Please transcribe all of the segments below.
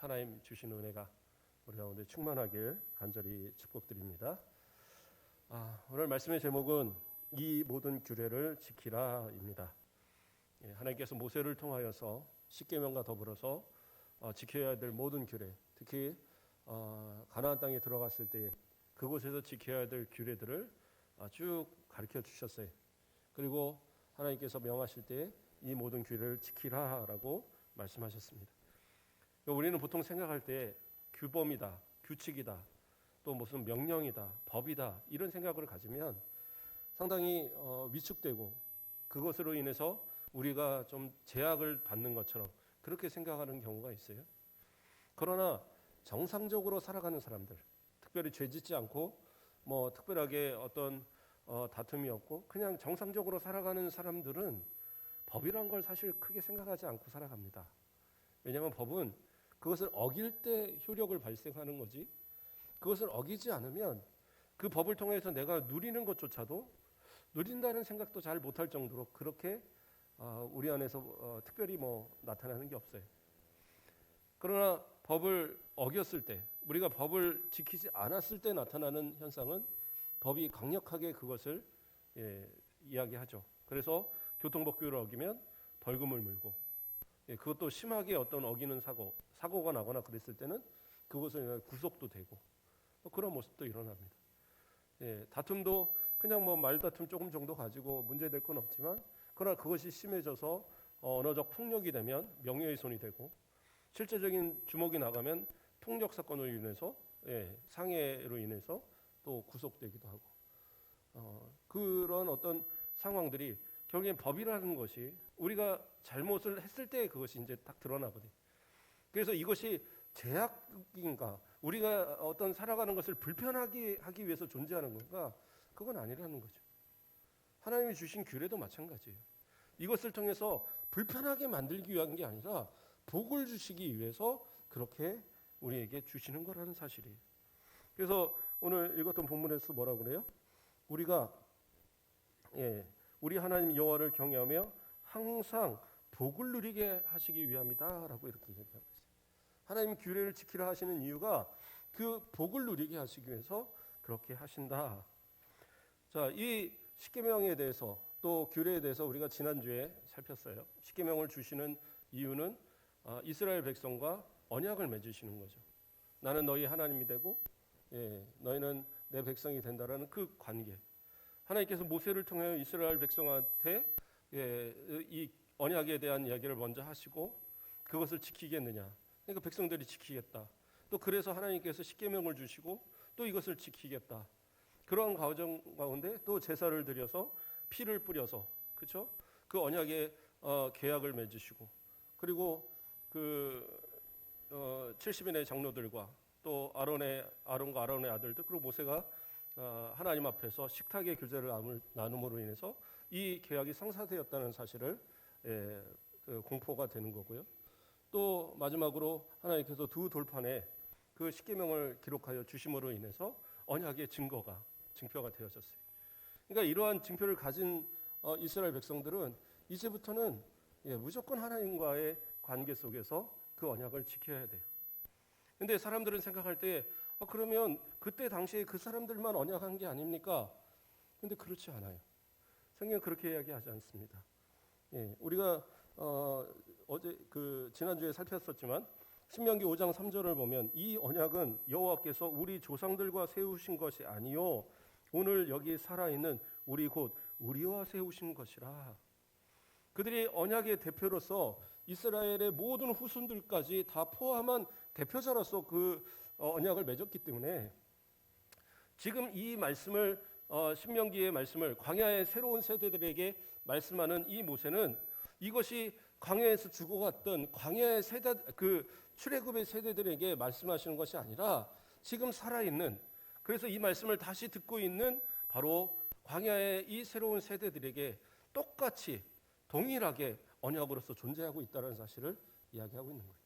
하나님 주시는 은혜가 우리 가운데 충만하길 간절히 축복드립니다. 오늘 말씀의 제목은 이 모든 규례를 지키라입니다. 하나님께서 모세를 통하여서 십계명과 더불어서 지켜야 될 모든 규례, 특히 가나안 땅에 들어갔을 때 그곳에서 지켜야 될 규례들을 쭉 가르쳐 주셨어요. 그리고 하나님께서 명하실 때 이 모든 규례를 지키라라고 말씀하셨습니다. 우리는 보통 생각할 때 규범이다, 규칙이다, 또 무슨 명령이다, 법이다 이런 생각을 가지면 상당히 위축되고 그것으로 인해서 우리가 좀 제약을 받는 것처럼 그렇게 생각하는 경우가 있어요. 그러나 정상적으로 살아가는 사람들, 특별히 죄짓지 않고 특별하게 어떤 다툼이 없고 그냥 정상적으로 살아가는 사람들은 법이란 걸 사실 크게 생각하지 않고 살아갑니다. 왜냐하면 법은 그것을 어길 때 효력을 발생하는 거지, 그것을 어기지 않으면 그 법을 통해서 내가 누리는 것조차도 누린다는 생각도 잘 못할 정도로 그렇게 우리 안에서 특별히 나타나는 게 없어요. 그러나 법을 어겼을 때, 우리가 법을 지키지 않았을 때 나타나는 현상은 법이 강력하게 그것을 이야기하죠. 그래서 교통법규를 어기면 벌금을 물고, 그것도 심하게 어떤 어기는 사고가 나거나 그랬을 때는 그것을 구속도 되고 그런 모습도 일어납니다. 다툼도 그냥 말다툼 조금 정도 가지고 문제될 건 없지만, 그러나 그것이 심해져서 언어적 폭력이 되면 명예훼손이 되고, 실제적인 주먹이 나가면 폭력 사건으로 인해서 상해로 인해서 또 구속되기도 하고, 그런 어떤 상황들이 결국엔 법이라는 것이 우리가 잘못을 했을 때 그것이 이제 딱 드러나거든요. 그래서 이것이 제약인가, 우리가 어떤 살아가는 것을 불편하게 하기 위해서 존재하는 건가, 그건 아니라는 거죠. 하나님이 주신 규례도 마찬가지예요. 이것을 통해서 불편하게 만들기 위한 게 아니라 복을 주시기 위해서 그렇게 우리에게 주시는 거라는 사실이에요. 그래서 오늘 읽었던 본문에서 뭐라고 그래요? 우리가 우리 하나님 여호와를 경외하며 항상 복을 누리게 하시기 위함이다라고 이렇게 얘기하고 있어요. 하나님 규례를 지키라 하시는 이유가 그 복을 누리게 하시기 위해서 그렇게 하신다. 자, 이 십계명에 대해서 또 규례에 대해서 우리가 지난주에 살폈어요. 십계명을 주시는 이유는 이스라엘 백성과 언약을 맺으시는 거죠. 나는 너희 하나님이 되고 너희는 내 백성이 된다라는 그 관계. 하나님께서 모세를 통해 이스라엘 백성한테 이 언약에 대한 이야기를 먼저 하시고 그것을 지키겠느냐. 그러니까 백성들이 지키겠다. 또 그래서 하나님께서 십계명을 주시고 또 이것을 지키겠다. 그러한 과정 가운데 또 제사를 드려서 피를 뿌려서, 그렇죠? 그 언약의 계약을 맺으시고, 그리고 그 70인의 장로들과 또 아론과 아론의 아들들, 그리고 모세가 하나님 앞에서 식탁의 교제를 나눔으로 인해서 이 계약이 성사되었다는 사실을 공포가 되는 거고요. 또 마지막으로 하나님께서 두 돌판에 그 십계명을 기록하여 주심으로 인해서 언약의 증표가 되어졌어요. 그러니까 이러한 증표를 가진 이스라엘 백성들은 이제부터는 무조건 하나님과의 관계 속에서 그 언약을 지켜야 돼요. 근데 사람들은 생각할 때 그러면 그때 당시에 그 사람들만 언약한 게 아닙니까? 근데 그렇지 않아요. 성경은 그렇게 이야기하지 않습니다. 우리가 어제 지난주에 살폈었지만 신명기 5장 3절을 보면 이 언약은 여호와께서 우리 조상들과 세우신 것이 아니요 오늘 여기 살아있는 우리 곧 우리와 세우신 것이라. 그들이 언약의 대표로서 이스라엘의 모든 후손들까지 다 포함한 대표자로서 그 언약을 맺었기 때문에 지금 이 말씀을 신명기의 말씀을 광야의 새로운 세대들에게 말씀하는 이 모세는 이것이 광야에서 죽어갔던 광야의 세대, 그 출애굽의 세대들에게 말씀하시는 것이 아니라 지금 살아있는, 그래서 이 말씀을 다시 듣고 있는 바로 광야의 이 새로운 세대들에게 똑같이 동일하게 언약으로서 존재하고 있다는 사실을 이야기하고 있는 거예요.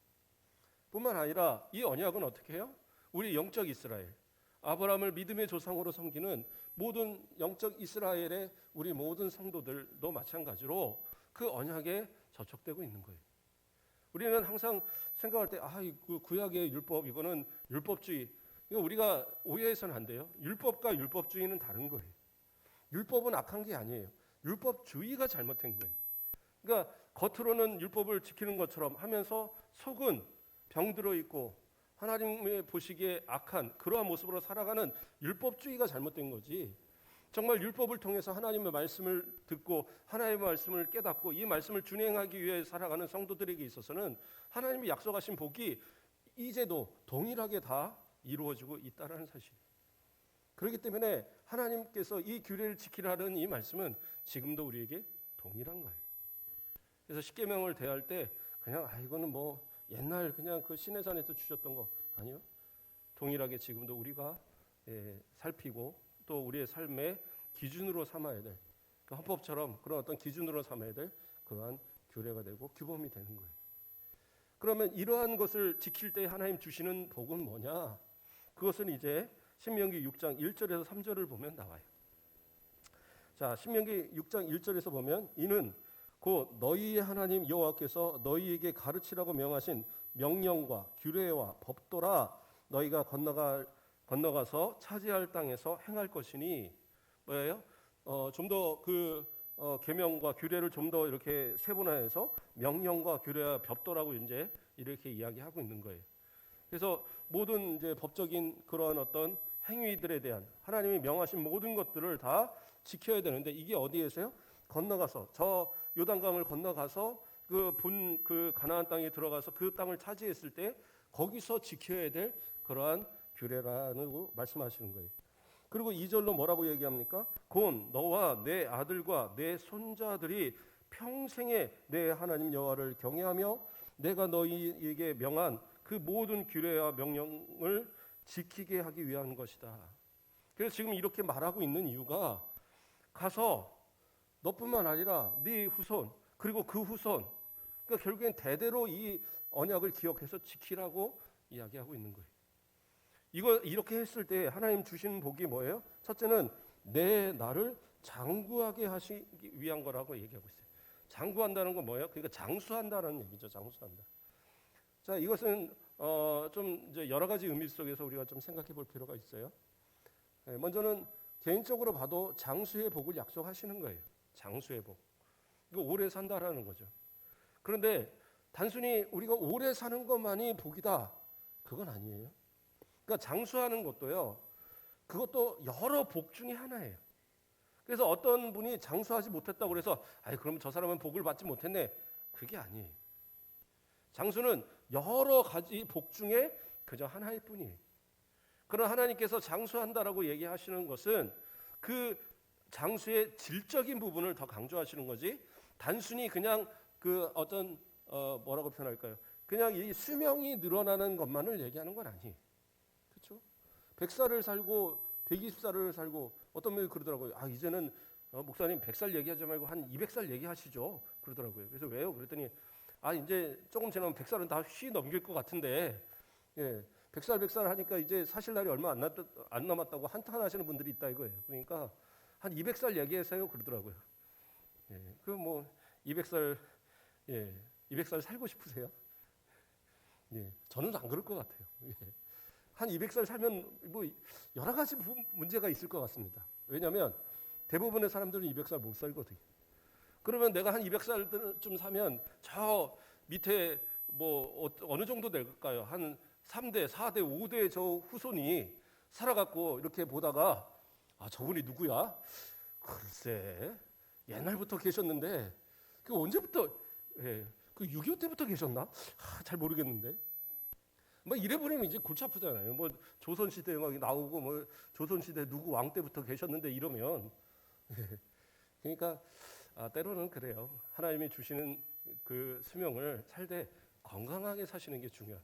뿐만 아니라 이 언약은 어떻게 해요? 우리 영적 이스라엘, 아브라함을 믿음의 조상으로 섬기는 모든 영적 이스라엘의 우리 모든 성도들도 마찬가지로 그 언약에 저촉되고 있는 거예요. 우리는 항상 생각할 때 그 구약의 율법 이거는 율법주의. 이거 우리가 오해해서는 안 돼요. 율법과 율법주의는 다른 거예요. 율법은 악한 게 아니에요. 율법주의가 잘못된 거예요. 그러니까 겉으로는 율법을 지키는 것처럼 하면서 속은 병들어 있고 하나님의 보시기에 악한 그러한 모습으로 살아가는 율법주의가 잘못된 거지. 정말 율법을 통해서 하나님의 말씀을 듣고 하나님의 말씀을 깨닫고 이 말씀을 준행하기 위해 살아가는 성도들에게 있어서는 하나님이 약속하신 복이 이제도 동일하게 다 이루어지고 있다는 사실이에요. 그렇기 때문에 하나님께서 이 규례를 지키라는 이 말씀은 지금도 우리에게 동일한 거예요. 그래서 십계명을 대할 때 그냥 이거는 뭐 옛날 그냥 그 시내산에서 주셨던 거 아니요. 동일하게 지금도 우리가 살피고 또 우리의 삶의 기준으로 삼아야 될 그 헌법처럼 그런 어떤 기준으로 삼아야 될 그러한 규례가 되고 규범이 되는 거예요. 그러면 이러한 것을 지킬 때 하나님 주시는 복은 뭐냐? 그것은 이제 신명기 6장 1절에서 3절을 보면 나와요. 자, 신명기 6장 1절에서 보면 이는 곧 너희의 하나님 여호와께서 너희에게 가르치라고 명하신 명령과 규례와 법도라 너희가 건너가서 차지할 땅에서 행할 것이니 뭐예요? 좀 더 그 계명과 규례를 좀 더 이렇게 세분화해서 명령과 규례와 법도라고 이제 이렇게 이야기하고 있는 거예요. 그래서 모든 이제 법적인 그런 어떤 행위들에 대한 하나님이 명하신 모든 것들을 다 지켜야 되는데 이게 어디에서요? 건너가서 저 요단강을 건너가서 그 가나안 땅에 들어가서 그 땅을 차지했을 때 거기서 지켜야 될 그러한 규례라는 말씀하시는 거예요. 그리고 2절로 뭐라고 얘기합니까? 곧 너와 내 아들과 내 손자들이 평생에 내 하나님 여호와를 경외하며 내가 너희에게 명한 그 모든 규례와 명령을 지키게 하기 위한 것이다. 그래서 지금 이렇게 말하고 있는 이유가 가서 너뿐만 아니라 네 후손 그리고 그 후손 그러니까 결국엔 대대로 이 언약을 기억해서 지키라고 이야기하고 있는 거예요. 이거 이렇게 했을 때 하나님 주시는 복이 뭐예요? 첫째는 내 나를 장구하게 하시기 위한 거라고 얘기하고 있어요. 장구한다는 건 뭐예요? 그러니까 장수한다는 얘기죠. 장수한다. 자, 이것은 좀 이제 여러 가지 의미 속에서 우리가 좀 생각해 볼 필요가 있어요. 먼저는 개인적으로 봐도 장수의 복을 약속하시는 거예요. 장수의 복. 이거 오래 산다라는 거죠. 그런데 단순히 우리가 오래 사는 것만이 복이다. 그건 아니에요. 그러니까 장수하는 것도요. 그것도 여러 복 중에 하나예요. 그래서 어떤 분이 장수하지 못했다고 그래서 그럼 저 사람은 복을 받지 못했네. 그게 아니에요. 장수는 여러 가지 복 중에 그저 하나일 뿐이에요. 그러나 하나님께서 장수한다라고 얘기하시는 것은 그 장수의 질적인 부분을 더 강조하시는 거지 단순히 그냥 그 어떤 뭐라고 표현할까요? 그냥 이 수명이 늘어나는 것만을 얘기하는 건 아니에요. 그렇죠? 100살을 살고 120살을 살고 어떤 분이 그러더라고요. 이제는 목사님 100살 얘기하지 말고 한 200살 얘기하시죠. 그러더라고요. 그래서 왜요? 그랬더니 이제 조금 지나면 100살은 다 휘 넘길 것 같은데 100살 하니까 이제 사실 날이 얼마 안 남았다고 한탄하시는 분들이 있다 이거예요. 그러니까 한 200살 얘기하세요 그러더라고요. 그 뭐 200살 200살 살고 싶으세요? 저는 안 그럴 것 같아요. 한 200살 살면 뭐 여러 가지 문제가 있을 것 같습니다. 왜냐하면 대부분의 사람들은 200살 못 살거든요. 그러면 내가 한 200살쯤 사면 저 밑에 뭐 어느 정도 될까요? 한 3대, 4대, 5대 저 후손이 살아갖고 이렇게 보다가 저분이 누구야? 글쎄 옛날부터 계셨는데 그 언제부터 그 6.25 때부터 계셨나? 잘 모르겠는데 뭐 이래버리면 이제 골치 아프잖아요. 뭐 조선시대 막 나오고 뭐 조선시대 누구 왕 때부터 계셨는데 이러면 그러니까 때로는 그래요. 하나님이 주시는 그 수명을 살 때 건강하게 사시는 게 중요한.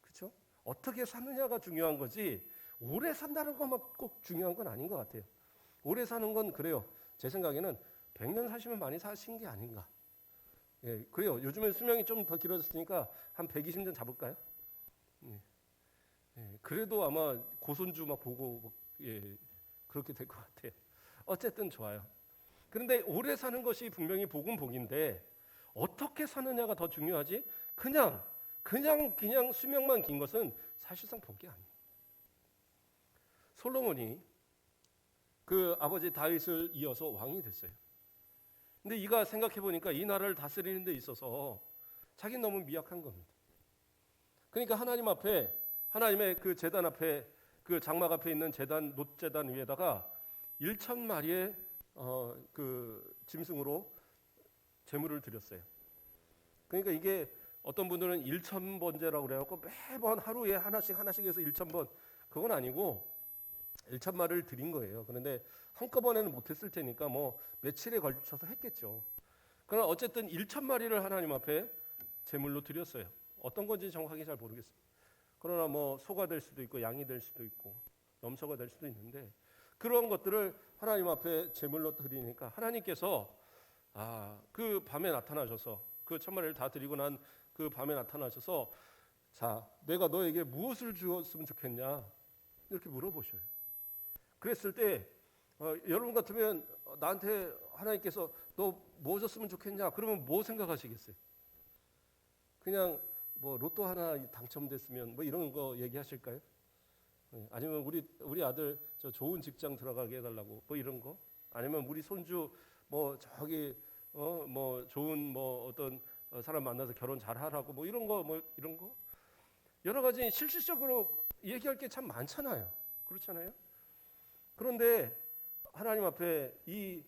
그렇죠? 어떻게 사느냐가 중요한 거지 오래 산다는 것만 꼭 중요한 건 아닌 것 같아요. 오래 사는 건 그래요. 제 생각에는 100년 사시면 많이 사신 게 아닌가. 그래요. 요즘에 수명이 좀 더 길어졌으니까 한 120년 잡을까요? 그래도 아마 고손주 막 보고 그렇게 될 것 같아요. 어쨌든 좋아요. 그런데 오래 사는 것이 분명히 복은 복인데 어떻게 사느냐가 더 중요하지. 그냥 수명만 긴 것은 사실상 복이 아니에요. 솔로몬이 그 아버지 다윗을 이어서 왕이 됐어요. 근데 이가 생각해 보니까 이 나라를 다스리는 데 있어서 자기는 너무 미약한 겁니다. 그러니까 하나님 앞에, 하나님의 그 제단 앞에, 그 장막 앞에 있는 제단, 놋제단 위에다가 1,000마리의 그 짐승으로 제물을 드렸어요. 그러니까 이게 어떤 분들은 1,000번제라고 그래갖고 매번 하루에 하나씩 해서 1,000번, 그건 아니고 1,000마리를 드린 거예요. 그런데 한꺼번에는 못했을 테니까 뭐 며칠에 걸쳐서 했겠죠. 그러나 어쨌든 1,000마리를 하나님 앞에 제물로 드렸어요. 어떤 건지 정확하게 잘 모르겠어요. 그러나 뭐 소가 될 수도 있고 양이 될 수도 있고 염소가 될 수도 있는데, 그런 것들을 하나님 앞에 제물로 드리니까 하나님께서 그 밤에 나타나셔서, 그 1,000마리를 다 드리고 난 그 밤에 나타나셔서, 자, 내가 너에게 무엇을 주었으면 좋겠냐 이렇게 물어보셔요. 그랬을 때 여러분 같으면 나한테 하나님께서 너 뭐 줬으면 좋겠냐 그러면 뭐 생각하시겠어요? 그냥 뭐 로또 하나 당첨됐으면 뭐 이런 거 얘기하실까요? 아니면 우리 아들 저 좋은 직장 들어가게 해달라고 뭐 이런 거? 아니면 우리 손주 뭐 저기 뭐 좋은 뭐 어떤 사람 만나서 결혼 잘하라고 뭐 이런 거 여러 가지 실질적으로 얘기할 게 참 많잖아요. 그렇잖아요. 그런데 하나님 앞에 이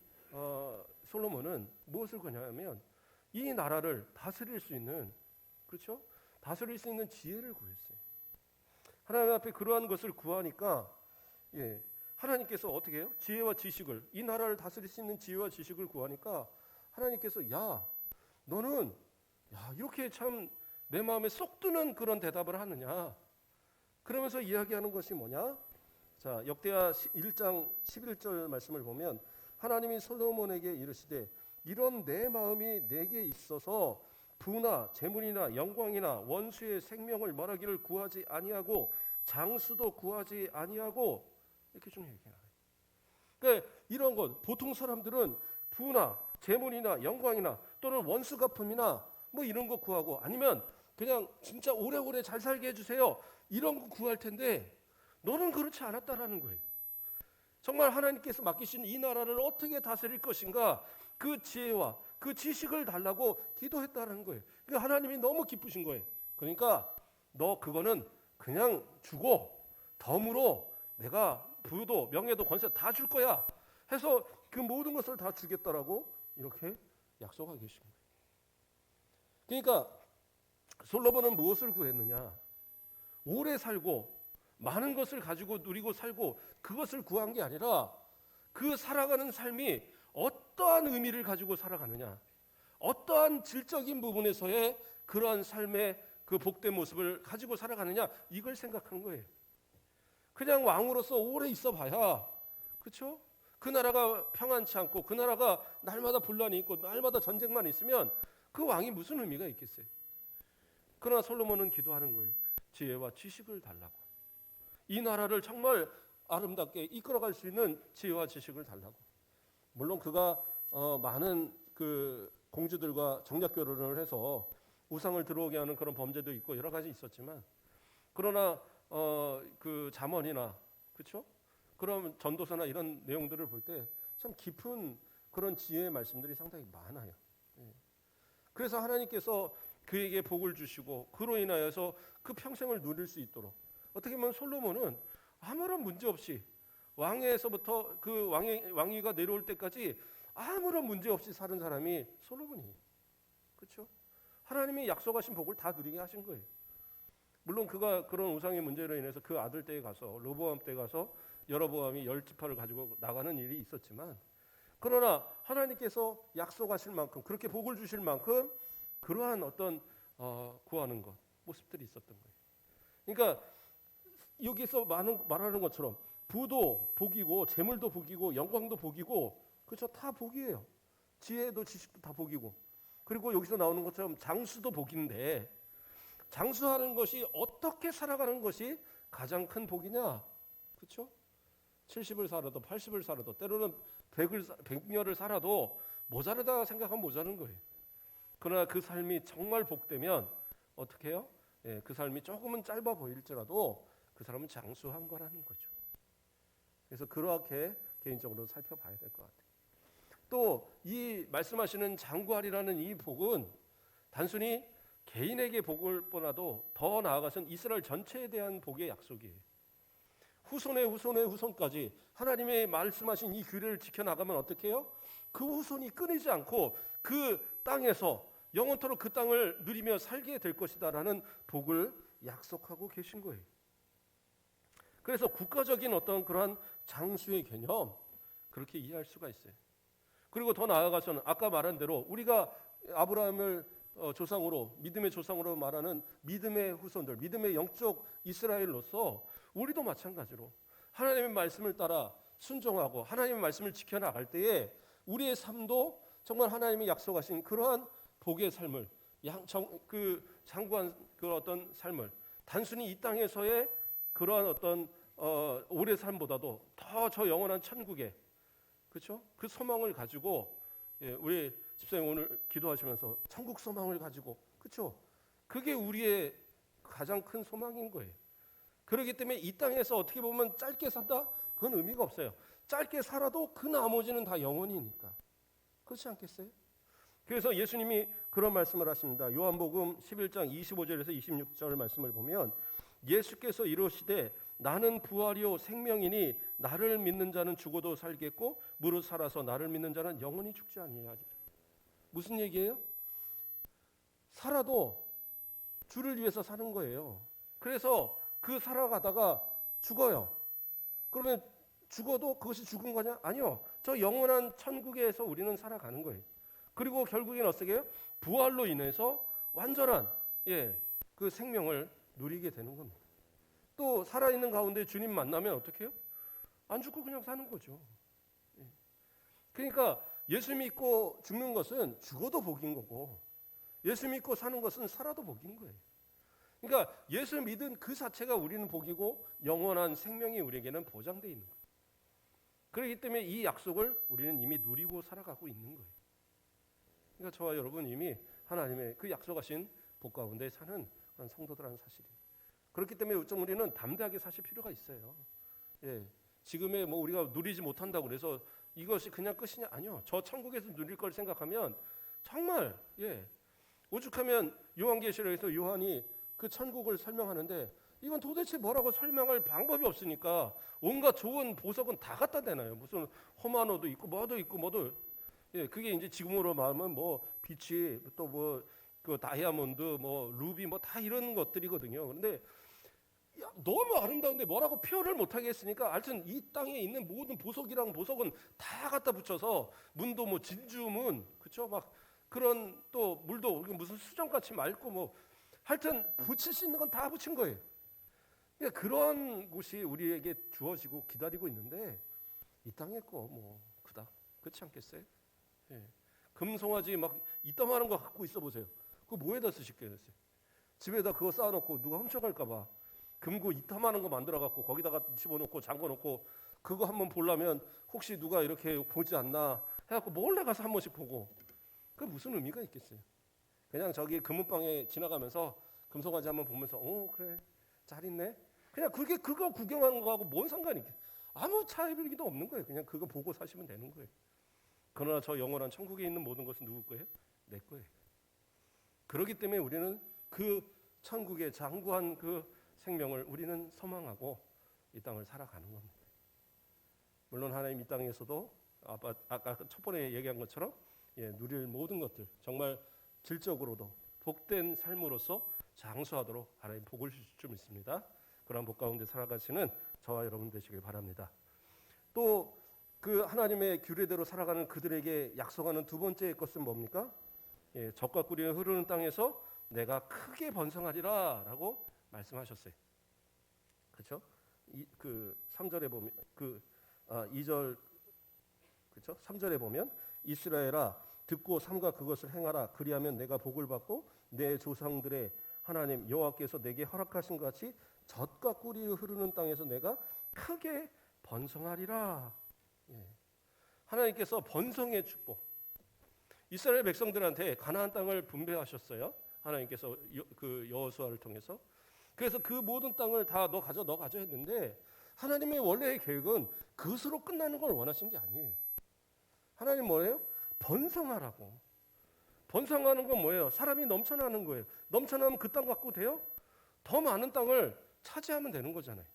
솔로몬은 무엇을 구하냐면 이 나라를 다스릴 수 있는, 그렇죠? 다스릴 수 있는 지혜를 구했어요. 하나님 앞에 그러한 것을 구하니까 하나님께서 어떻게 해요? 지혜와 지식을, 이 나라를 다스릴 수 있는 지혜와 지식을 구하니까 하나님께서 너는 이렇게 참 내 마음에 쏙 드는 그런 대답을 하느냐. 그러면서 이야기하는 것이 뭐냐? 자, 역대하 1장 11절 말씀을 보면 하나님이 솔로몬에게 이르시되 이런 내 마음이 내게 있어서 부나 재물이나 영광이나 원수의 생명을 말하기를 구하지 아니하고 장수도 구하지 아니하고, 이렇게 좀 얘기해요. 그러니까 이런 것, 보통 사람들은 부나 재물이나 영광이나 또는 원수 갚음이나 뭐 이런 거 구하고, 아니면 그냥 진짜 오래오래 잘 살게 해주세요 이런 거 구할 텐데 너는 그렇지 않았다라는 거예요. 정말 하나님께서 맡기신 이 나라를 어떻게 다스릴 것인가, 그 지혜와 그 지식을 달라고 기도했다는 거예요. 그러니까 하나님이 너무 기쁘신 거예요. 그러니까 너 그거는 그냥 주고 덤으로 내가 부도 명예도 권세 다 줄 거야 해서 그 모든 것을 다 주겠다라고 이렇게 약속하고 계신 거예요. 그러니까 솔로몬은 무엇을 구했느냐? 오래 살고 많은 것을 가지고 누리고 살고 그것을 구한 게 아니라 그 살아가는 삶이 어떠한 의미를 가지고 살아가느냐, 어떠한 질적인 부분에서의 그러한 삶의 그 복된 모습을 가지고 살아가느냐, 이걸 생각한 거예요. 그냥 왕으로서 오래 있어 봐야, 그렇죠? 그 나라가 평안치 않고 그 나라가 날마다 분란이 있고 날마다 전쟁만 있으면 그 왕이 무슨 의미가 있겠어요? 그러나 솔로몬은 기도하는 거예요. 지혜와 지식을 달라고. 이 나라를 정말 아름답게 이끌어갈 수 있는 지혜와 지식을 달라고. 물론 그가 많은 그 공주들과 정략 결혼을 해서 우상을 들어오게 하는 그런 범죄도 있고 여러 가지 있었지만, 그러나 그 잠언이나, 그렇죠? 그런 전도서나 이런 내용들을 볼 때 참 깊은 그런 지혜의 말씀들이 상당히 많아요. 그래서 하나님께서 그에게 복을 주시고 그로 인하여서 그 평생을 누릴 수 있도록, 어떻게 보면 솔로몬은 아무런 문제 없이 왕에서부터 그 왕위가 내려올 때까지 아무런 문제 없이 사는 사람이 솔로몬이에요. 그렇죠? 하나님이 약속하신 복을 다 누리게 하신 거예요. 물론 그가 그런 우상의 문제로 인해서 그 아들 때에 가서, 로보암 때 가서 여로보암이 10지파를 가지고 나가는 일이 있었지만, 그러나 하나님께서 약속하실 만큼, 그렇게 복을 주실 만큼 그러한 어떤 구하는 것, 모습들이 있었던 거예요. 그러니까 여기서 말하는 것처럼 부도 복이고 재물도 복이고 영광도 복이고, 그렇죠? 다 복이에요. 지혜도 지식도 다 복이고, 그리고 여기서 나오는 것처럼 장수도 복인데, 장수하는 것이 어떻게 살아가는 것이 가장 큰 복이냐? 그렇죠? 70을 살아도 80을 살아도 때로는 100년을 살아도 모자르다 생각하면 모자른 거예요. 그러나 그 삶이 정말 복되면 어떻게 해요? 예, 그 삶이 조금은 짧아 보일지라도 그 사람은 장수한 거라는 거죠. 그래서 그렇게 개인적으로 살펴봐야 될 것 같아요. 또 이 말씀하시는 장구하리라는 이 복은 단순히 개인에게 복을 뻔하도 더 나아가서는 이스라엘 전체에 대한 복의 약속이에요. 후손의 후손의 후손까지 하나님의 말씀하신 이 규례를 지켜나가면 어떻게 해요? 그 후손이 끊이지 않고 그 땅에서 영원토록 그 땅을 누리며 살게 될 것이다라는 복을 약속하고 계신 거예요. 그래서 국가적인 어떤 그러한 장수의 개념 그렇게 이해할 수가 있어요. 그리고 더 나아가서는 아까 말한 대로 우리가 아브라함을 조상으로 믿음의 조상으로 말하는 믿음의 후손들, 믿음의 영적 이스라엘로서 우리도 마찬가지로 하나님의 말씀을 따라 순종하고 하나님의 말씀을 지켜나갈 때에 우리의 삶도 정말 하나님이 약속하신 그러한 복의 삶을 장구한 그 어떤 삶을 단순히 이 땅에서의 그러한 어떤 오래 삶보다도 더 저 영원한 천국에 그렇죠? 그 소망을 가지고 우리 집사님 오늘 기도하시면서 천국 소망을 가지고 그렇죠? 그게 우리의 가장 큰 소망인 거예요. 그렇기 때문에 이 땅에서 어떻게 보면 짧게 산다? 그건 의미가 없어요. 짧게 살아도 그 나머지는 다 영원이니까. 그렇지 않겠어요? 그래서 예수님이 그런 말씀을 하십니다. 요한복음 11장 25절에서 26절 말씀을 보면 예수께서 이르시되 나는 부활이요 생명이니 나를 믿는 자는 죽어도 살겠고 무릇 살아서 나를 믿는 자는 영원히 죽지 아니하리라. 무슨 얘기예요? 살아도 주를 위해서 사는 거예요. 그래서 그 살아가다가 죽어요. 그러면 죽어도 그것이 죽은 거냐? 아니요. 저 영원한 천국에서 우리는 살아가는 거예요. 그리고 결국엔 어떻게 해요? 부활로 인해서 완전한 그 생명을 누리게 되는 겁니다. 또 살아있는 가운데 주님 만나면 어떻게 해요? 안 죽고 그냥 사는 거죠. 그러니까 예수 믿고 죽는 것은 죽어도 복인 거고 예수 믿고 사는 것은 살아도 복인 거예요. 그러니까 예수 믿은 그 자체가 우리는 복이고 영원한 생명이 우리에게는 보장되어 있는 거예요. 그렇기 때문에 이 약속을 우리는 이미 누리고 살아가고 있는 거예요. 그러니까 저와 여러분 이미 하나님의 그 약속하신 복 가운데 사는 그런 성도들라는 사실이에요. 그렇기 때문에 좀 우리는 담대하게 사실 필요가 있어요. 지금의 뭐 우리가 누리지 못한다고 그래서 이것이 그냥 끝이냐? 아니요. 저 천국에서 누릴 걸 생각하면 정말 오죽하면 요한계시록에서 요한이 그 천국을 설명하는데 이건 도대체 뭐라고 설명할 방법이 없으니까 온갖 좋은 보석은 다 갖다 대나요. 무슨 호마노도 있고 뭐도 있고 뭐도 그게 이제 지금으로 말하면 뭐 빛이 또 뭐 그 다이아몬드 뭐 루비 뭐 다 이런 것들이거든요. 그런데 너무 아름다운데 뭐라고 표현을 못하게 했으니까 하여튼 이 땅에 있는 모든 보석이랑 보석은 다 갖다 붙여서 문도 뭐 진주문 그렇죠? 막 그런 또 물도 무슨 수정같이 맑고 뭐 하여튼 붙일 수 있는 건 다 붙인 거예요. 그러니까 그런 곳이 우리에게 주어지고 기다리고 있는데 이 땅에 거 뭐 그닥 그렇지 않겠어요? 금송아지 막 이따만한 거 갖고 있어 보세요. 그거 뭐에다 쓰실게요? 집에다 그거 쌓아놓고 누가 훔쳐갈까 봐 금고 이따만한 거 만들어갖고 거기다가 집어넣고 잠궈놓고 그거 한번 보려면 혹시 누가 이렇게 보지 않나 해갖고 몰래 가서 한 번씩 보고 그 무슨 의미가 있겠어요? 그냥 저기 금은방에 지나가면서 금송아지 한번 보면서 그래 잘 있네 그냥 그거 구경하는 거하고 뭔 상관이 있겠어요? 아무 차이도 없는 거예요. 그냥 그거 보고 사시면 되는 거예요. 그러나 저 영원한 천국에 있는 모든 것은 누구 거예요? 내 거예요. 그렇기 때문에 우리는 그 천국의 장구한 그 생명을 우리는 소망하고 이 땅을 살아가는 겁니다. 물론 하나님 이 땅에서도 아까 첫 번에 얘기한 것처럼 누릴 모든 것들 정말 질적으로도 복된 삶으로서 장수하도록 하나님 복을 주실 줄 믿습니다. 그런 복 가운데 살아가시는 저와 여러분 되시길 바랍니다. 또 그 하나님의 규례대로 살아가는 그들에게 약속하는 두 번째 것은 뭡니까? 젖과 꿀이 흐르는 땅에서 내가 크게 번성하리라라고 말씀하셨어요. 그렇죠? 그 3절에 보면 2절 그렇죠? 3절에 보면 이스라엘아 듣고 삼가 그것을 행하라 그리하면 내가 복을 받고 내 조상들의 하나님 여호와께서 내게 허락하신 것 같이 젖과 꿀이 흐르는 땅에서 내가 크게 번성하리라. 하나님께서 번성의 축복 이스라엘 백성들한테 가나안 땅을 분배하셨어요. 하나님께서 그 여호수아를 통해서. 그래서 그 모든 땅을 다 너 가져 했는데 하나님의 원래의 계획은 그것으로 끝나는 걸 원하신 게 아니에요. 하나님 뭐예요? 번성하라고. 번성하는 건 뭐예요? 사람이 넘쳐나는 거예요. 넘쳐나면 그 땅 갖고 돼요? 더 많은 땅을 차지하면 되는 거잖아요.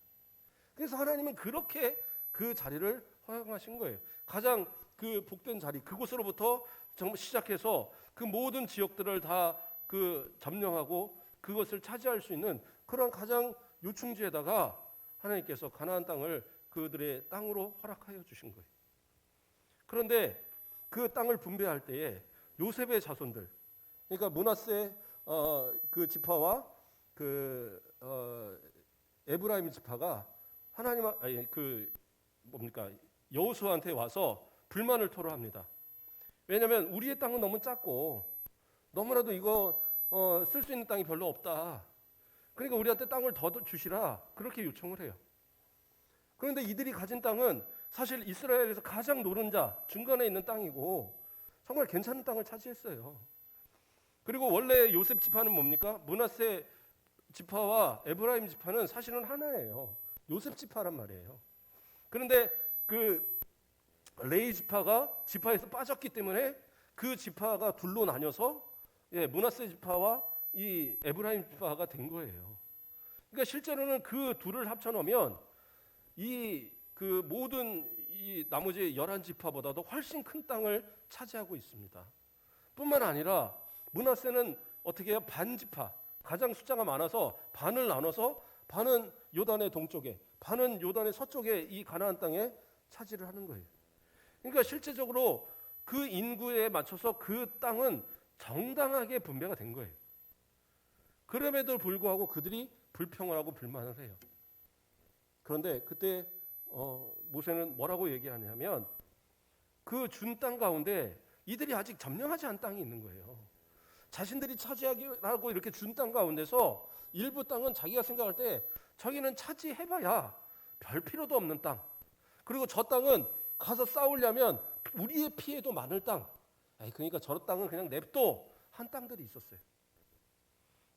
그래서 하나님은 그렇게 그 자리를 허용하신 거예요. 가장 그 복된 자리, 그곳으로부터 정말 시작해서 그 모든 지역들을 다 그 점령하고 그것을 차지할 수 있는 그런 가장 요충지에다가 하나님께서 가나안 땅을 그들의 땅으로 허락하여 주신 거예요. 그런데 그 땅을 분배할 때에 요셉의 자손들, 그러니까 므낫세 그 지파와 그 에브라임 지파가 하나님 그 뭡니까 여호수아한테 와서 불만을 토로합니다. 왜냐하면 우리의 땅은 너무 작고 너무나도 이거 쓸 수 있는 땅이 별로 없다. 그러니까 우리한테 땅을 더 주시라 그렇게 요청을 해요. 그런데 이들이 가진 땅은 사실 이스라엘에서 가장 노른자 중간에 있는 땅이고 정말 괜찮은 땅을 차지했어요. 그리고 원래 요셉 지파는 뭡니까? 므낫세 지파와 에브라임 지파는 사실은 하나예요. 요셉 지파란 말이에요. 그런데 그 레위 지파에서 빠졌기 때문에 그 지파가 둘로 나뉘어서 므낫세 지파와 이 에브라임 지파가 된 거예요. 그러니까 실제로는 그 둘을 합쳐놓으면 이 그 모든 이 나머지 11지파보다도 훨씬 큰 땅을 차지하고 있습니다. 뿐만 아니라 므낫세는 어떻게 해요? 반지파, 가장 숫자가 많아서 반을 나눠서 반은 요단의 동쪽에, 반은 요단의 서쪽에 이 가나안 땅에 차지를 하는 거예요. 그러니까 실제적으로 그 인구에 맞춰서 그 땅은 정당하게 분배가 된 거예요. 그럼에도 불구하고 그들이 불평을 하고 불만을 해요. 그런데 그때 모세는 뭐라고 얘기하냐면 그 준 땅 가운데 이들이 아직 점령하지 않은 땅이 있는 거예요. 자신들이 차지하라고 이렇게 준 땅 가운데서 일부 땅은 자기가 생각할 때 저기는 차지해봐야 별 필요도 없는 땅. 그리고 저 땅은 가서 싸우려면 우리의 피해도 많을 땅. 그러니까 저 땅은 그냥 냅둬 한 땅들이 있었어요.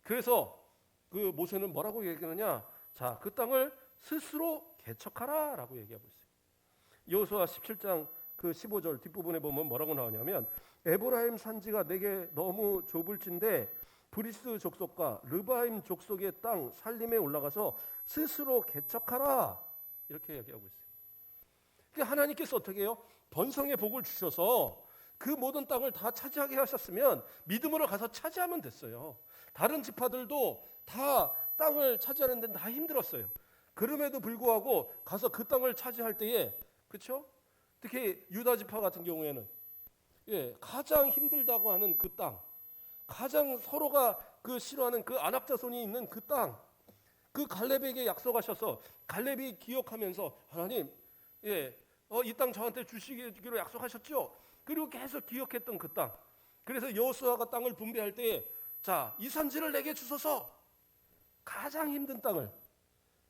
그래서 그 모세는 뭐라고 얘기하느냐? 자, 그 땅을 스스로 개척하라라고 얘기하고 있어요. 여호수아 17장 그 15절 뒷부분에 보면 뭐라고 나오냐면 에브라임 산지가 내게 너무 좁을진데 브리스 족속과 르바임 족속의 땅 살림에 올라가서 스스로 개척하라 이렇게 얘기하고 있어요. 그러니까 하나님께서 어떻게 해요? 번성의 복을 주셔서 그 모든 땅을 다 차지하게 하셨으면 믿음으로 가서 차지하면 됐어요. 다른 지파들도 다 땅을 차지하는 데는 다 힘들었어요. 그럼에도 불구하고 가서 그 땅을 차지할 때에 그렇죠? 특히 유다 지파 같은 경우에는 가장 힘들다고 하는 그 땅, 가장 서로가 그 싫어하는 그 안악 자손이 있는 그 땅, 그 갈렙에게 약속하셔서 갈렙이 기억하면서 하나님, 이 땅 저한테 주시기로 약속하셨죠? 그리고 계속 기억했던 그 땅. 그래서 여호수아가 땅을 분배할 때에 자, 이 산지를 내게 주소서. 가장 힘든 땅을.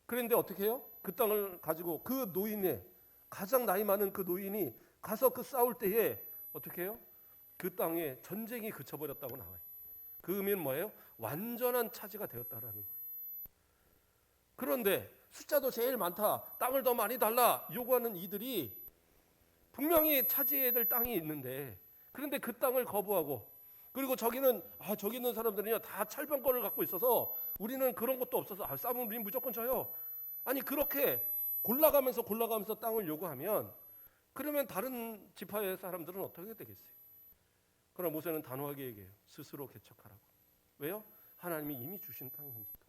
그런데 어떻게 해요? 그 땅을 가지고 그 노인의 가장 나이 많은 그 노인이 가서 그 싸울 때에 어떻게 해요? 그 땅에 전쟁이 그쳐버렸다고 나와요. 그 의미는 뭐예요? 완전한 차지가 되었다라는 거예요. 그런데 숫자도 제일 많다, 땅을 더 많이 달라 요구하는 이들이 분명히 차지해야 될 땅이 있는데 그런데 그 땅을 거부하고 그리고 저기 있는 사람들은요 다 철병권을 갖고 있어서 우리는 그런 것도 없어서 싸우면 우리 무조건 져요. 아니 그렇게 골라가면서 땅을 요구하면 그러면 다른 지파의 사람들은 어떻게 되겠어요? 그러나 모세는 단호하게 얘기해요. 스스로 개척하라고. 왜요? 하나님이 이미 주신 땅이니까.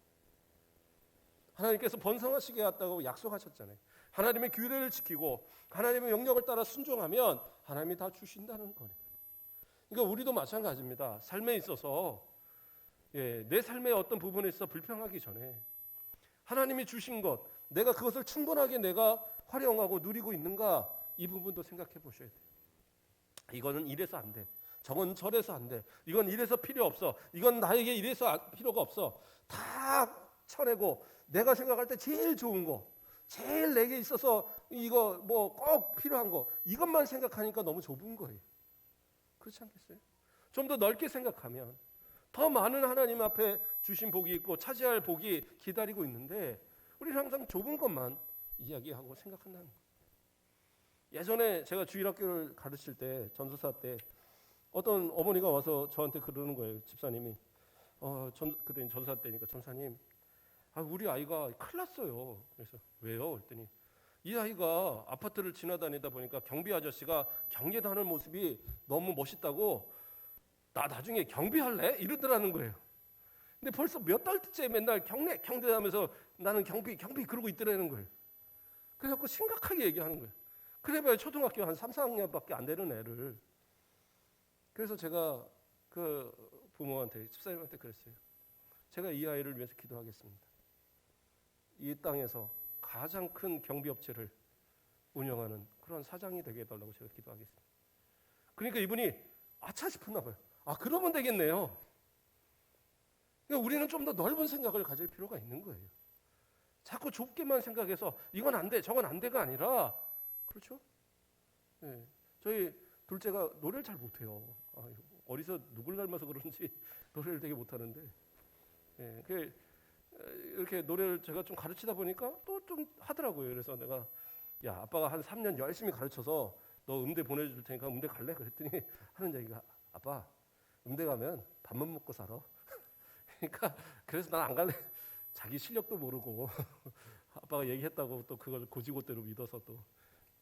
하나님께서 번성하시게 했다고 약속하셨잖아요. 하나님의 규례를 지키고 하나님의 명령을 따라 순종하면 하나님이 다 주신다는 거예요. 그러니까 우리도 마찬가지입니다. 삶에 있어서 내 삶의 어떤 부분에 있어 불평하기 전에 하나님이 주신 것, 내가 그것을 충분하게 내가 활용하고 누리고 있는가 이 부분도 생각해 보셔야 돼요. 이거는 이래서 안 돼. 저건 저래서 안 돼. 이건 이래서 필요 없어. 이건 나에게 이래서 필요가 없어. 다 쳐내고 내가 생각할 때 제일 좋은 거, 제일 내게 있어서 이거 뭐 꼭 필요한 거 이것만 생각하니까 너무 좁은 거예요. 그렇지 않겠어요? 좀 더 넓게 생각하면 더 많은 하나님 앞에 주신 복이 있고 차지할 복이 기다리고 있는데 우리는 항상 좁은 것만 이야기하고 생각한다는 거예요. 예전에 제가 주일학교를 가르칠 때 전도사 때 어떤 어머니가 와서 저한테 그러는 거예요. 집사님이 그때 전도사 때니까 전사님, 우리 아이가 큰일 났어요. 그래서 왜요? 그랬더니 이 아이가 아파트를 지나다니다 보니까 경비 아저씨가 경계도 하는 모습이 너무 멋있다고 나 나중에 경비할래? 이러더라는 거예요. 근데 벌써 몇 달째 맨날 경례하면서 나는 경비 그러고 있더라는 거예요. 그래서 심각하게 얘기하는 거예요. 그래봐야 초등학교 한 3, 4학년밖에 안 되는 애를. 그래서 제가 그 부모한테 집사님한테 그랬어요. 제가 이 아이를 위해서 기도하겠습니다. 이 땅에서 가장 큰 경비업체를 운영하는 그런 사장이 되게 해달라고 제가 기도하겠습니다. 그러니까 이분이 아차 싶었나 봐요. 그러면 되겠네요. 그러니까 우리는 좀 더 넓은 생각을 가질 필요가 있는 거예요. 자꾸 좁게만 생각해서 이건 안 돼, 저건 안 돼가 아니라, 그렇죠? 네. 저희 둘째가 노래를 잘 못해요. 어디서 누굴 닮아서 그런지 노래를 되게 못하는데, 네. 이렇게 노래를 제가 좀 가르치다 보니까 또 좀 하더라고요. 그래서 내가 야, 아빠가 한 3년 열심히 가르쳐서 너 음대 보내줄 테니까 음대 갈래? 그랬더니 하는 얘기가 아빠 음대 가면 밥만 먹고 살아. 그러니까 그래서 난 안 갈래. 자기 실력도 모르고 아빠가 얘기했다고 또 그걸 고지고대로 믿어서 또.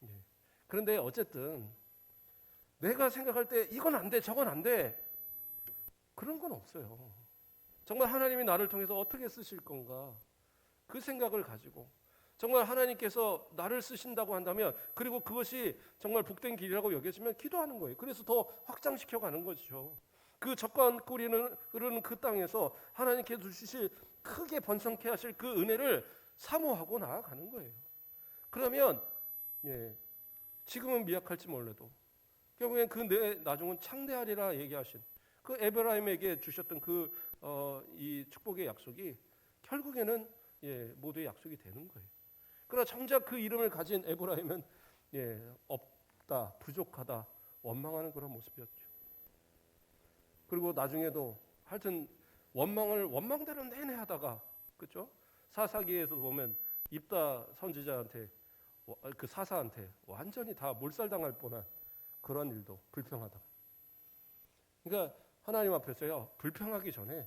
예. 그런데 어쨌든 내가 생각할 때 이건 안 돼, 저건 안 돼. 그런 건 없어요. 정말 하나님이 나를 통해서 어떻게 쓰실 건가 그 생각을 가지고 정말 하나님께서 나를 쓰신다고 한다면 그리고 그것이 정말 복된 길이라고 여겨지면 기도하는 거예요. 그래서 더 확장시켜 가는 거죠. 그 적과 꿀이는 흐르는 그 땅에서 하나님께서 주실 크게 번성케 하실 그 은혜를 사모하고 나아가는 거예요. 그러면 지금은 미약할지 몰라도 결국엔 그 내 나중은 창대하리라 얘기하신 그 에브라임에게 주셨던 이 축복의 약속이 결국에는 모두의 약속이 되는 거예요. 그러나 정작 그 이름을 가진 에브라임은 없다, 부족하다, 원망하는 그런 모습이었죠. 그리고 나중에도 하여튼 원망대로 내내 하다가 그렇죠? 사사기에서 보면 입다 선지자한테 그 사사한테 완전히 다 몰살당할 뻔한 그런 일도 불평하다. 그러니까 하나님 앞에서요 불평하기 전에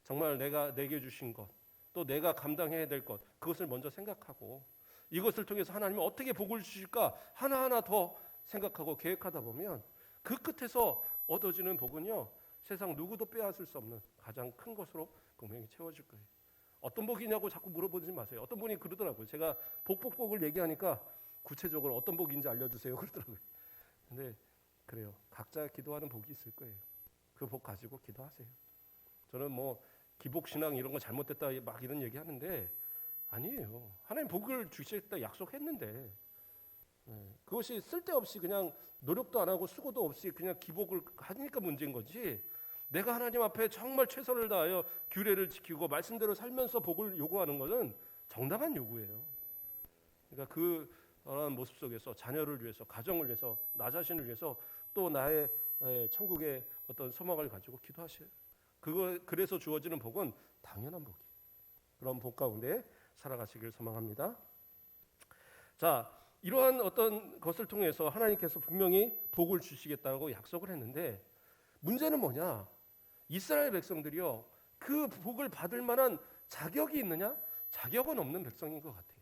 정말 내게 주신 것, 또 내가 감당해야 될 것 그것을 먼저 생각하고 이것을 통해서 하나님은 어떻게 복을 주실까 하나하나 더 생각하고 계획하다 보면 그 끝에서 얻어지는 복은요 세상 누구도 빼앗을 수 없는 가장 큰 것으로 분명히 채워질 거예요. 어떤 복이냐고 자꾸 물어보지 마세요. 어떤 분이 그러더라고요. 제가 복을 얘기하니까 구체적으로 어떤 복인지 알려주세요 그러더라고요. 근데 그래요. 각자 기도하는 복이 있을 거예요. 그 복 가지고 기도하세요. 저는 뭐 기복신앙 이런 거 잘못됐다 막 이런 얘기하는데 아니에요. 하나님 복을 주시겠다 약속했는데 그것이 쓸데없이 그냥 노력도 안 하고 수고도 없이 그냥 기복을 하니까 문제인 거지. 내가 하나님 앞에 정말 최선을 다하여 규례를 지키고 말씀대로 살면서 복을 요구하는 것은 정당한 요구예요. 그러니까 그런 모습 속에서 자녀를 위해서, 가정을 위해서, 나 자신을 위해서 또 나의 천국의 어떤 소망을 가지고 기도하셔요. 그래서 주어지는 복은 당연한 복이. 그런 복 가운데 살아가시길 소망합니다. 자, 이러한 어떤 것을 통해서 하나님께서 분명히 복을 주시겠다고 약속을 했는데 문제는 뭐냐? 이스라엘 백성들이요. 그 복을 받을 만한 자격이 있느냐? 자격은 없는 백성인 것 같아요.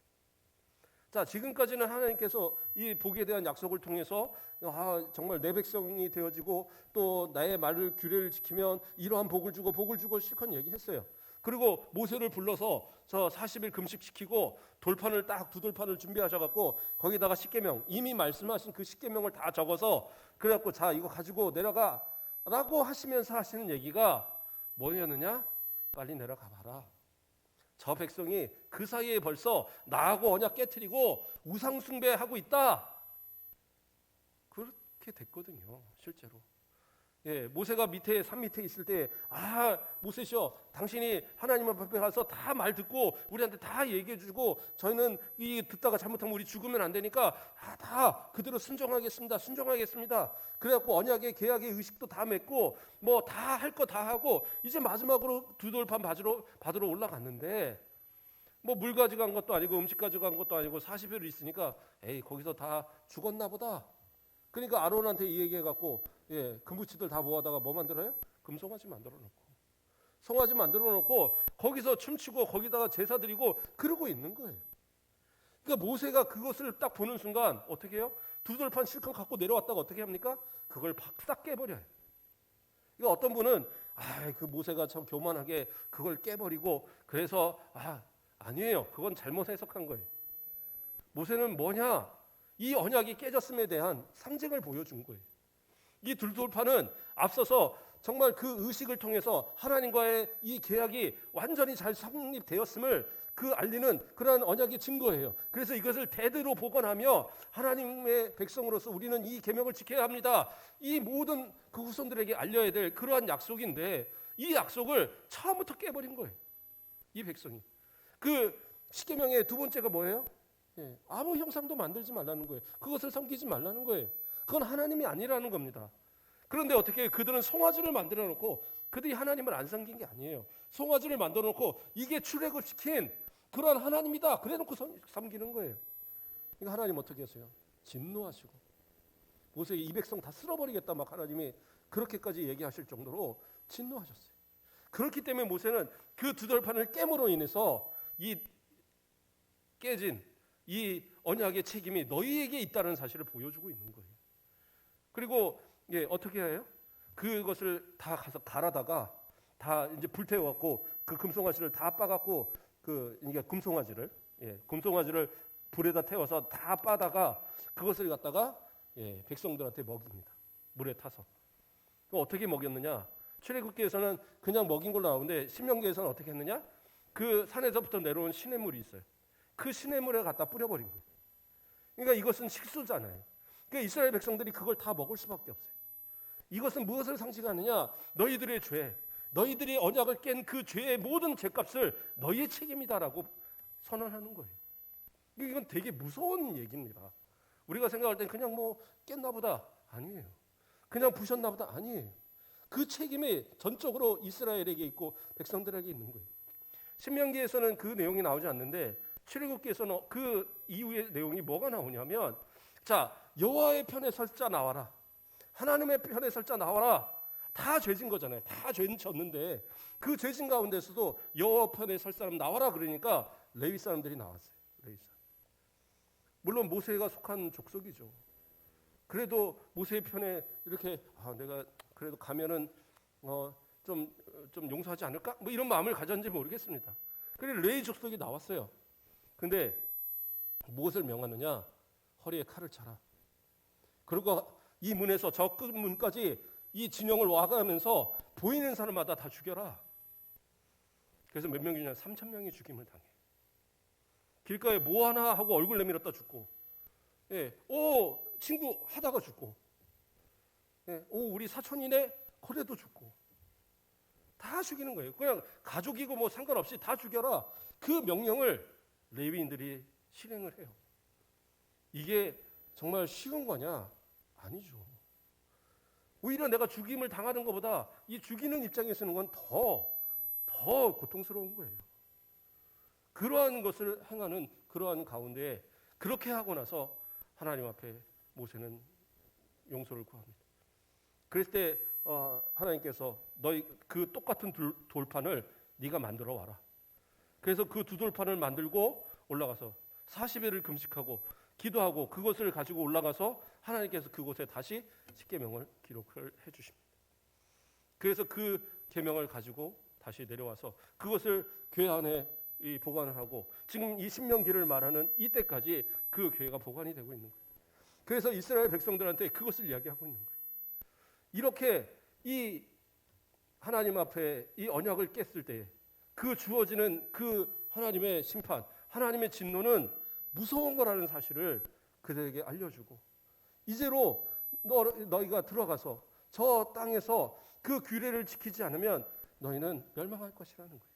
자, 지금까지는 하나님께서 이 복에 대한 약속을 통해서 정말 내 백성이 되어지고 또 나의 말을 규례를 지키면 이러한 복을 주고 실컷 얘기했어요. 그리고 모세를 불러서 저 40일 금식시키고 돌판을 딱 두 돌판을 준비하셔갖고 거기다가 십계명 이미 말씀하신 그 십계명을 다 적어서 그래갖고 자 이거 가지고 내려가라고 하시면서 하시는 얘기가 뭐였느냐? 빨리 내려가 봐라. 저 백성이 그 사이에 벌써 나하고 언약 깨트리고 우상 숭배하고 있다. 그렇게 됐거든요. 실제로. 모세가 산 밑에 있을 때, 모세시여, 당신이 하나님 앞에 가서 다 말 듣고 우리한테 다 얘기해주고 저희는 이 듣다가 잘못하면 우리 죽으면 안 되니까 다 그대로 순종하겠습니다. 그래갖고 언약의 계약의 의식도 다 맺고 뭐 다 할 거 다 하고 이제 마지막으로 두 돌판 받으러 올라갔는데 뭐 물 가져간 것도 아니고 음식 가져간 것도 아니고 40일 있으니까 거기서 다 죽었나 보다. 그러니까 아론한테 이 얘기해갖고 금붙이들 다 모아다가 뭐 만들어요? 금송아지 만들어 놓고 송아지 만들어 놓고 거기서 춤추고 거기다가 제사 드리고 그러고 있는 거예요. 그러니까 모세가 그것을 딱 보는 순간 어떻게 해요? 두 돌판 실컷 갖고 내려왔다가 어떻게 합니까? 그걸 싹 깨버려요. 이거 어떤 분은 그 모세가 참 교만하게 그걸 깨버리고 그래서 아니에요. 그건 잘못 해석한 거예요. 모세는 뭐냐? 이 언약이 깨졌음에 대한 상징을 보여준 거예요. 이 둘돌판은 앞서서 정말 그 의식을 통해서 하나님과의 이 계약이 완전히 잘 성립되었음을 알리는 그러한 언약의 증거예요. 그래서 이것을 대대로 복원하며 하나님의 백성으로서 우리는 이 계명을 지켜야 합니다. 이 모든 그 후손들에게 알려야 될 그러한 약속인데 이 약속을 처음부터 깨버린 거예요. 이 백성이. 그 십계명의 두 번째가 뭐예요? 아무 형상도 만들지 말라는 거예요. 그것을 섬기지 말라는 거예요. 그건 하나님이 아니라는 겁니다. 그런데 어떻게 그들은 송아지를 만들어 놓고 그들이 하나님을 안 섬긴 게 아니에요. 송아지를 만들어 놓고 이게 출애굽시킨 그러한 하나님이다 그래 놓고 섬기는 거예요. 그러니까 하나님 어떻게 하세요? 진노하시고 모세 이 백성 다 쓸어버리겠다 막 하나님이 그렇게까지 얘기하실 정도로 진노하셨어요. 그렇기 때문에 모세는 그 두 돌판을 깨므로 인해서 이 깨진 이 언약의 책임이 너희에게 있다는 사실을 보여주고 있는 거예요. 그리고 어떻게 해요? 그것을 다 가서 갈아다가 다 이제 불태워갖고 그 금송아지를 다 빠갖고 그러니까 금송아지를 불에다 태워서 다 빠다가 그것을 갖다가 백성들한테 먹입니다. 물에 타서. 그럼 어떻게 먹였느냐? 출애굽기에서는 그냥 먹인 걸로 나오는데 신명기에서는 어떻게 했느냐? 그 산에서부터 내려온 시냇물이 있어요. 그 시냇물에 갖다 뿌려버린 거예요. 그러니까 이것은 식수잖아요. 그러니까 이스라엘 백성들이 그걸 다 먹을 수밖에 없어요. 이것은 무엇을 상징하느냐? 너희들의 죄, 너희들이 언약을 깬 그 죄의 모든 죄값을 너희의 책임이다라고 선언하는 거예요. 이건 되게 무서운 얘기입니다. 우리가 생각할 땐 그냥 뭐 깼나 보다. 아니에요. 그냥 부셨나 보다. 아니에요. 그 책임이 전적으로 이스라엘에게 있고 백성들에게 있는 거예요. 신명기에서는 그 내용이 나오지 않는데 출애굽기에서는 그 이후의 내용이 뭐가 나오냐면 여호와의 편에 설 자 나와라. 하나님의 편에 설 자 나와라. 다 죄진 거잖아요. 다 죄는 졌는데 그 죄진 가운데서도 여호와 편에 설 사람 나와라 그러니까 레위 사람들이 나왔어요. 레위 사람. 물론 모세가 속한 족속이죠. 그래도 모세의 편에 이렇게 내가 그래도 가면은 좀 용서하지 않을까? 뭐 이런 마음을 가졌는지 모르겠습니다. 그래서 레위 족속이 나왔어요. 근데 무엇을 명하느냐? 허리에 칼을 차라. 그리고 이 문에서 저 끝 문까지 이 진영을 와가면서 보이는 사람마다 다 죽여라. 그래서 몇 명 중에 3,000명이 죽임을 당해. 길가에 뭐 하나 하고 얼굴 내밀었다 죽고, 친구 하다가 죽고, 우리 사촌이네 그래도 죽고, 다 죽이는 거예요. 그냥 가족이고 뭐 상관없이 다 죽여라. 그 명령을 레위인들이 실행을 해요. 이게 정말 쉬운 거냐? 아니죠. 오히려 내가 죽임을 당하는 것보다 이 죽이는 입장에서는 건 더 고통스러운 거예요. 그러한 것을 행하는 그러한 가운데 그렇게 하고 나서 하나님 앞에 모세는 용서를 구합니다. 그랬을 때 하나님께서 너희 그 똑같은 돌판을 네가 만들어 와라. 그래서 그 두 돌판을 만들고 올라가서 40일을 금식하고 기도하고 그것을 가지고 올라가서 하나님께서 그곳에 다시 십계명을 기록을 해주십니다. 그래서 그 계명을 가지고 다시 내려와서 그것을 교회 안에 보관을 하고 지금 이 신명기를 말하는 이때까지 그 교회가 보관이 되고 있는 거예요. 그래서 이스라엘 백성들한테 그것을 이야기하고 있는 거예요. 이렇게 이 하나님 앞에 이 언약을 깼을 때 그 주어지는 그 하나님의 심판, 하나님의 진노는 무서운 거라는 사실을 그들에게 알려주고 이제로 너희가 들어가서 저 땅에서 그 규례를 지키지 않으면 너희는 멸망할 것이라는 거예요.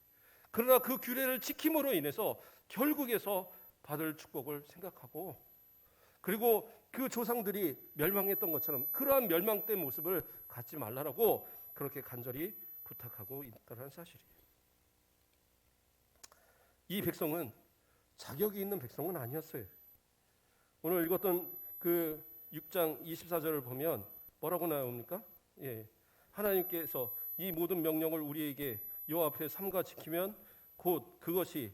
그러나 그 규례를 지킴으로 인해서 결국에서 받을 축복을 생각하고, 그리고 그 조상들이 멸망했던 것처럼 그러한 멸망된 모습을 갖지 말라라고 그렇게 간절히 부탁하고 있다는 사실이에요. 이 백성은 자격이 있는 백성은 아니었어요. 오늘 읽었던 그 6장 24절을 보면 뭐라고 나옵니까? 하나님께서 이 모든 명령을 우리에게 여호와 앞에 삼가 지키면 곧 그것이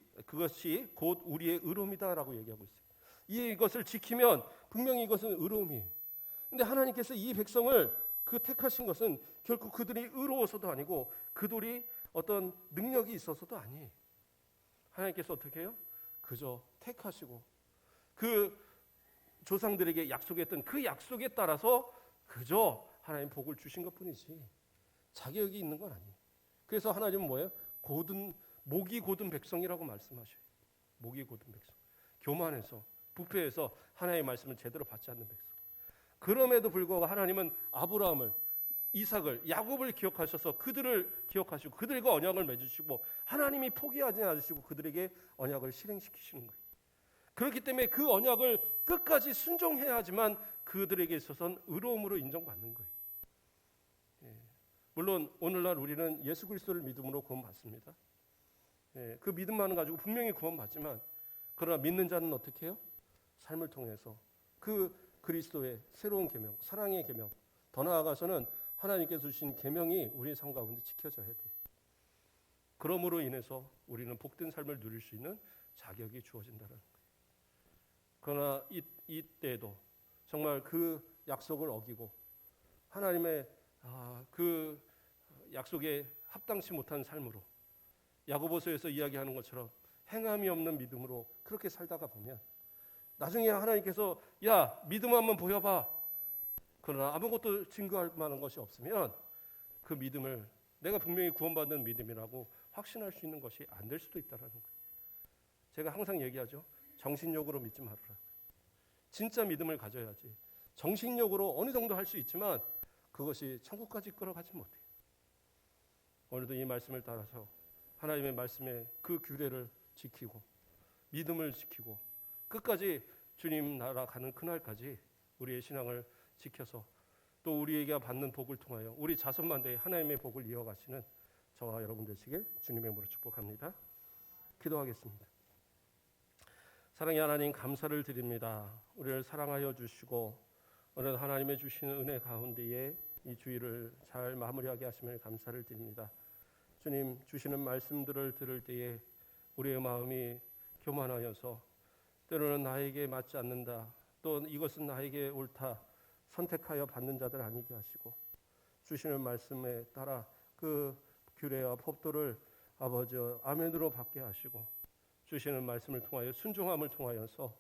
곧 우리의 의로움이다라고 얘기하고 있어요. 이것을 지키면 분명히 이것은 의로움이에요. 근데 하나님께서 이 백성을 택하신 것은 결코 그들이 의로워서도 아니고 그들이 어떤 능력이 있어서도 아니에요. 하나님께서 어떻게 해요? 그저 택하시고 그 조상들에게 약속했던 그 약속에 따라서 그저 하나님 복을 주신 것뿐이지 자격이 있는 건 아니에요. 그래서 하나님은 뭐예요? 목이 곧은 백성이라고 말씀하셔요. 목이 곧은 백성. 교만해서 부패해서 하나님의 말씀을 제대로 받지 않는 백성. 그럼에도 불구하고 하나님은 아브라함을, 이삭을, 야곱을 기억하셔서 그들을 기억하시고 그들과 언약을 맺으시고 하나님이 포기하지 않으시고 그들에게 언약을 실행시키시는 거예요. 그렇기 때문에 그 언약을 끝까지 순종해야 하지만 그들에게 있어서는 의로움으로 인정받는 거예요. 물론 오늘날 우리는 예수 그리스도를 믿음으로 구원받습니다. 그 믿음만을 가지고 분명히 구원받지만 그러나 믿는 자는 어떻게 해요? 삶을 통해서 그 그리스도의 새로운 계명, 사랑의 계명, 더 나아가서는 하나님께서 주신 계명이 우리의 삶 가운데 지켜져야 돼요. 그러므로 인해서 우리는 복된 삶을 누릴 수 있는 자격이 주어진다는 거예요. 그러나 이때에도 정말 그 약속을 어기고 하나님의 그 약속에 합당치 못한 삶으로 야고보서에서 이야기하는 것처럼 행함이 없는 믿음으로 그렇게 살다가 보면 나중에 하나님께서 야 믿음 한번 보여봐. 그러나 아무것도 증거할 만한 것이 없으면 그 믿음을 내가 분명히 구원받는 믿음이라고 확신할 수 있는 것이 안 될 수도 있다는 거예요. 제가 항상 얘기하죠. 정신력으로 믿지 말아라. 진짜 믿음을 가져야지. 정신력으로 어느 정도 할 수 있지만 그것이 천국까지 끌어가지 못해요. 오늘도 이 말씀을 따라서 하나님의 말씀에 그 규례를 지키고 믿음을 지키고 끝까지 주님 나라 가는 그날까지 우리의 신앙을 지켜서 또 우리에게 받는 복을 통하여 우리 자손만대에 하나님의 복을 이어가시는 저와 여러분 되시길 주님의 이름으로 축복합니다. 기도하겠습니다. 사랑의 하나님 감사를 드립니다. 우리를 사랑하여 주시고 오늘 하나님의 주시는 은혜 가운데에 이 주일을 잘 마무리하게 하시면 감사를 드립니다. 주님 주시는 말씀들을 들을 때에 우리의 마음이 교만하여서 때로는 나에게 맞지 않는다, 또 이것은 나에게 옳다 선택하여 받는 자들 아니게 하시고 주시는 말씀에 따라 그 규례와 법도를 아버지 아멘으로 받게 하시고 주시는 말씀을 통하여 순종함을 통하여서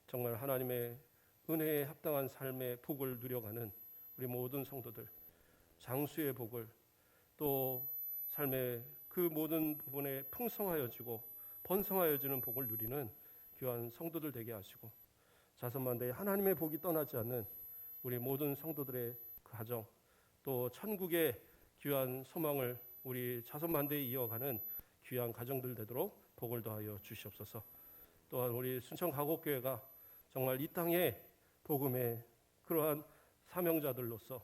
정말 하나님의 은혜에 합당한 삶의 복을 누려가는 우리 모든 성도들, 장수의 복을 또 삶의 그 모든 부분에 풍성하여지고 번성하여지는 복을 누리는 귀한 성도들 되게 하시고 자손만대에 하나님의 복이 떠나지 않는 우리 모든 성도들의 가정 또 천국의 귀한 소망을 우리 자손만대에 이어가는 귀한 가정들 되도록 복을 더하여 주시옵소서. 또한 우리 순천 가곡교회가 정말 이 땅의 복음의 그러한 사명자들로서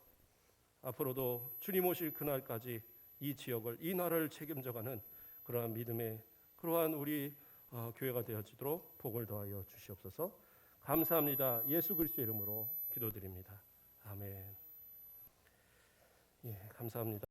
앞으로도 주님 오실 그날까지 이 지역을 이 나라를 책임져가는 그러한 믿음의 그러한 우리 교회가 되어지도록 복을 더하여 주시옵소서. 감사합니다. 예수 그리스도의 이름으로 기도드립니다. 아멘. 감사합니다.